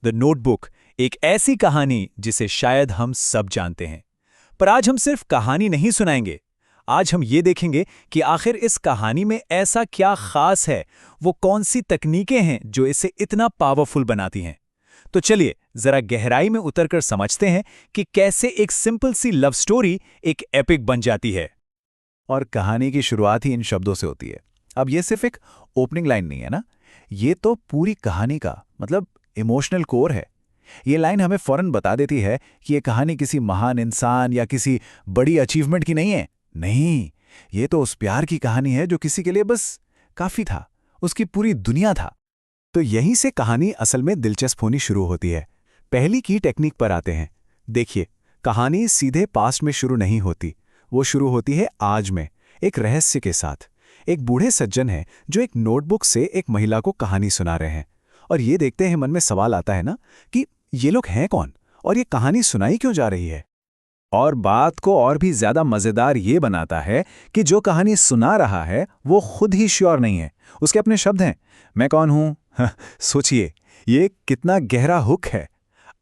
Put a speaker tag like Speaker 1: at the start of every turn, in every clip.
Speaker 1: The notebook एक ऐसी कहानी जिसे शायद हम सब जानते हैं। पर आज हम सिर्फ कहानी नहीं सुनाएंगे। आज हम ये देखेंगे कि आखिर इस कहानी में ऐसा क्या खास है, वो कौन सी तकनीकें हैं जो इसे इतना पावरफुल बनाती हैं। तो चलिए जरा गहराई में उतरकर समझते हैं कि कैसे एक सिंपल सी लव स्टोरी एक एपिक बन जाती है।
Speaker 2: और कहानी की शुरुआत ही इन शब्दों से होती है। अब ये सिर्फ एक ओपनिंग लाइन नहीं है ना, ये तो पूरी कहानी का मतलब इमोशनल कोर है। ये लाइन हमें फौरन बता देती है कि ये कहानी किसी महान इंसान या किसी बड़ी अचीवमेंट की नहीं है। नहीं, ये तो उस प्यार की कहानी है जो किसी के लिए बस काफी था, उसकी पूरी दुनिया था। तो यहीं से कहानी असल में दिलचस्प होनी शुरू होती है। पहली की टेक्निक पर आते हैं। देखिए, कहानी सीधे पास्ट में शुरू नहीं होती, वो शुरू होती है आज में, एक रहस्य के साथ। एक बूढ़े सज्जन हैं जो एक नोटबुक से एक महिला को कहानी सुना रहे हैं। और ये देखते हैं मन में सवाल आता है ना कि ये लोग हैं कौन और ये कहानी सुनाई क्यों जा रही है। और बात को और भी ज्यादा मजेदार ये बनाता है कि जो कहानी सुना रहा है वो खुद ही श्योर नहीं है। उसके अपने शब्द हैं, मैं कौन हूं। सोचिए, ये कितना गहरा हुक है।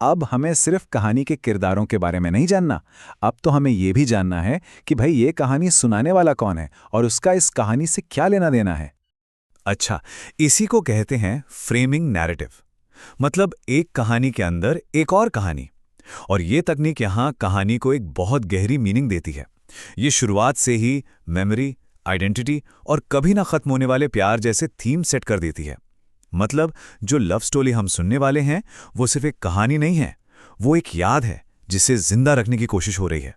Speaker 2: अब हमें सिर्फ कहानी के किरदारों के बारे में नहीं जानना, अब तो हमें यह भी जानना है कि भाई ये कहानी सुनाने वाला कौन है और उसका इस कहानी से क्या लेना देना है। अच्छा, इसी को कहते हैं फ्रेमिंग नैरेटिव, मतलब एक कहानी के अंदर एक और कहानी। और ये तकनीक यहाँ कहानी को एक बहुत गहरी मीनिंग देती है। ये शुरुआत से ही मेमोरी, आइडेंटिटी और कभी ना खत्म होने वाले प्यार जैसे थीम सेट कर देती है। मतलब जो लव स्टोरी हम सुनने वाले हैं वो सिर्फ एक कहानी नहीं है, वो एक याद है जिसे जिंदा रखने की कोशिश हो रही है।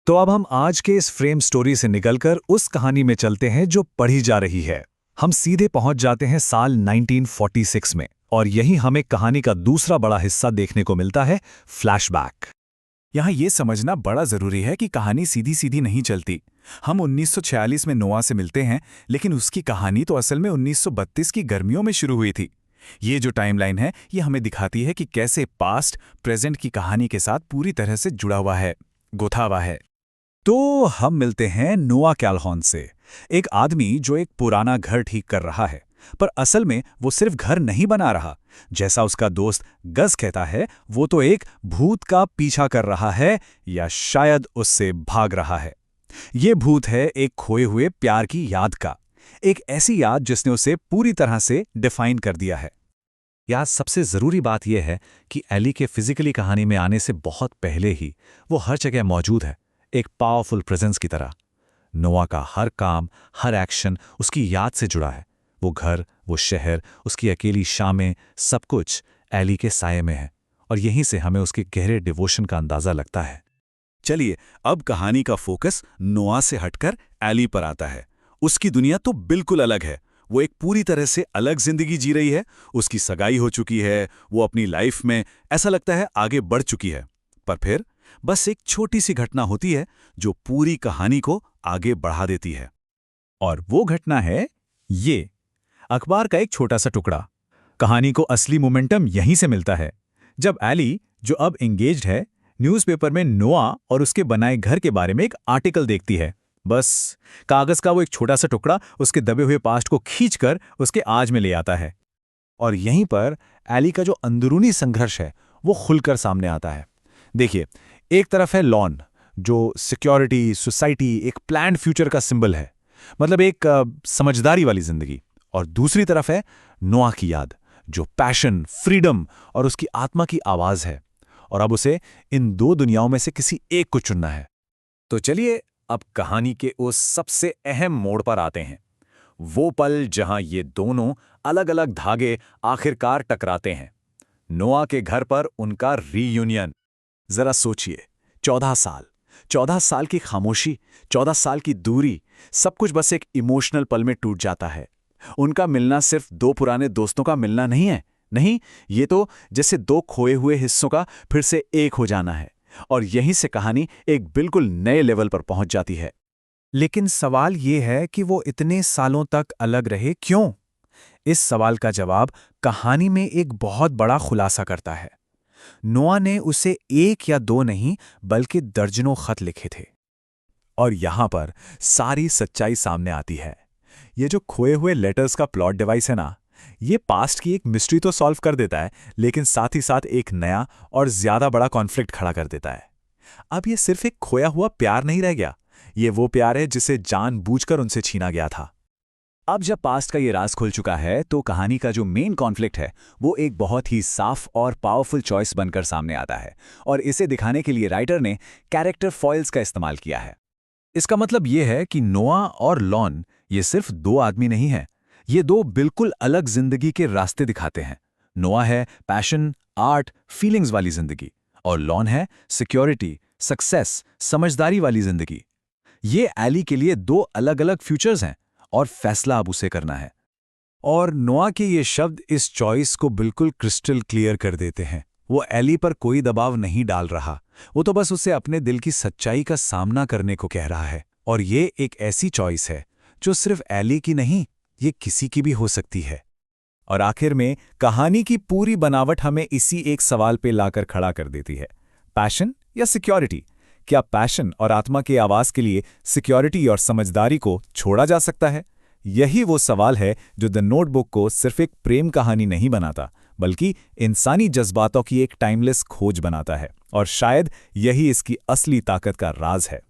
Speaker 2: तो अब हम आज के इस फ्रेम स्टोरी से निकलकर उस कहानी में चलते हैं जो पढ़ी जा रही है। हम सीधे पहुंच जाते हैं साल 1946 में, और यही हमें कहानी का दूसरा बड़ा हिस्सा देखने को मिलता है, फ्लैशबैक। यहाँ ये समझना बड़ा जरूरी है कि कहानी सीधी सीधी नहीं चलती। हम 1946 में नोआ से मिलते हैं, लेकिन उसकी कहानी तो असल में 1932 की गर्मियों में शुरू हुई थी। ये जो टाइमलाइन है ये हमें दिखाती है कि कैसे पास्ट प्रेजेंट की कहानी के साथ पूरी तरह से जुड़ा हुआ है, गुथा हुआ है। तो हम मिलते हैं नोआ कैलहॉन से, एक आदमी जो एक पुराना घर ठीक कर रहा है। पर असल में वो सिर्फ घर नहीं बना रहा, जैसा उसका दोस्त गज कहता है, वो तो एक भूत का पीछा कर रहा है, या शायद उससे भाग रहा है। ये भूत है एक खोए हुए प्यार की याद का, एक ऐसी याद जिसने उसे पूरी तरह से डिफाइन कर दिया है। या सबसे जरूरी बात यह है कि एली के फिजिकली कहानी में आने से बहुत पहले ही वो हर जगह मौजूद है, एक पावरफुल प्रेजेंस की तरह। नोआ का हर काम, हर एक्शन उसकी याद से जुड़ा है। वो घर, वो शहर, उसकी अकेली शामें, सब कुछ एली के साये में है, और यहीं से हमें उसके गहरे डिवोशन का अंदाजा लगता है। चलिए, अब कहानी का फोकस नोआ से हटकर एली पर आता है। उसकी दुनिया तो बिल्कुल अलग है। वो एक पूरी तरह से अलग जिंदगी जी रही है। उसकी सगाई हो चुकी है, वो अपनी लाइफ में ऐसा लगता है आगे बढ़ चुकी है। पर फिर बस एक छोटी सी घटना होती है जो पूरी कहानी को आगे बढ़ा देती है। और वो घटना है ये अखबार का एक छोटा सा टुकड़ा। कहानी को असली मोमेंटम यहीं से मिलता है, जब एली, जो अब एंगेज्ड है, न्यूज़पेपर में नोआ और उसके बनाए घर के बारे में एक आर्टिकल देखती है। बस कागज का वो एक छोटा सा टुकड़ा उसके दबे हुए पास्ट को खींचकर उसके आज में ले आता है। और यहीं पर एली का जो अंदरूनी संघर्ष है वो खुलकर सामने आता है। देखिए, एक तरफ है लॉन, जो सिक्योरिटी, सोसाइटी, एक प्लान्ड फ्यूचर का सिंबल है, मतलब एक समझदारी वाली जिंदगी। और दूसरी तरफ है नोआ की याद, जो पैशन, फ्रीडम और उसकी आत्मा की आवाज है। और अब उसे इन दो दुनियाओं में से किसी एक को चुनना है। तो चलिए अब कहानी के उस सबसे अहम मोड़ पर आते हैं, वो पल जहां ये दोनों अलग अलग धागे आखिरकार टकराते हैं। नोआ के घर पर उनका रीयूनियन। जरा सोचिए, 14 साल की खामोशी, 14 साल की दूरी, सब कुछ बस एक इमोशनल पल में टूट जाता है। उनका मिलना सिर्फ दो पुराने दोस्तों का मिलना नहीं है, नहीं, ये तो जैसे दो खोए हुए हिस्सों का फिर से एक हो जाना है। और यहीं से कहानी एक बिल्कुल नए लेवल पर पहुंच जाती है। लेकिन सवाल ये है कि वो इतने सालों तक अलग रहे क्यों? इस सवाल का जवाब कहानी में एक बहुत बड़ा खुलासा करता है। नोआ ने उसे एक या दो नहीं बल्कि दर्जनों खत लिखे थे। और यहां पर सारी सच्चाई सामने आती है। ये जो खोए हुए लेटर्स का प्लॉट डिवाइस है ना, ये पास्ट की एक मिस्ट्री तो सॉल्व कर देता है, लेकिन साथ ही साथ एक नया और ज्यादा बड़ा कॉन्फ्लिक्ट खड़ा कर देता है। अब ये सिर्फ एक खोया हुआ प्यार नहीं रह गया, ये वो प्यार है जिसे जानबूझकर उनसे छीना गया था।
Speaker 1: अब जब पास्ट का ये राज खुल चुका है तो कहानी का जो मेन कॉन्फ्लिक्ट है वो एक बहुत ही साफ और पावरफुल चॉइस बनकर सामने आता है, और इसे दिखाने के लिए राइटर ने कैरेक्टर फॉइल्स का इस्तेमाल किया है।
Speaker 2: इसका मतलब ये है कि नोआ और लॉन ये सिर्फ दो आदमी नहीं हैं, ये दो बिल्कुल अलग जिंदगी के रास्ते दिखाते हैं। नोआ है पैशन, आर्ट, फीलिंग्स वाली जिंदगी, और लॉन है सिक्योरिटी, सक्सेस, समझदारी वाली जिंदगी। ये एली के लिए दो अलग-अलग फ्यूचर्स हैं और फैसला अब उसे करना है।
Speaker 1: और नोआ के ये शब्द इस चॉइस को बिल्कुल क्रिस्टल क्लियर कर देते हैं। वो एली पर कोई दबाव नहीं डाल रहा, वो तो बस उसे अपने दिल की सच्चाई का सामना करने को कह रहा है। और ये एक ऐसी चॉइस है जो सिर्फ एली की नहीं, ये किसी की भी हो सकती है। और आखिर में कहानी की पूरी बनावट हमें इसी एक सवाल पे लाकर खड़ा कर देती है, पैशन या सिक्योरिटी? क्या पैशन और आत्मा के आवाज के लिए सिक्योरिटी और समझदारी को छोड़ा जा सकता है? यही वो सवाल है जो द नोटबुक को सिर्फ एक प्रेम कहानी नहीं बनाता, बल्कि इंसानी जज्बातों की एक टाइमलेस खोज बनाता है। और शायद यही इसकी असली ताकत का राज है।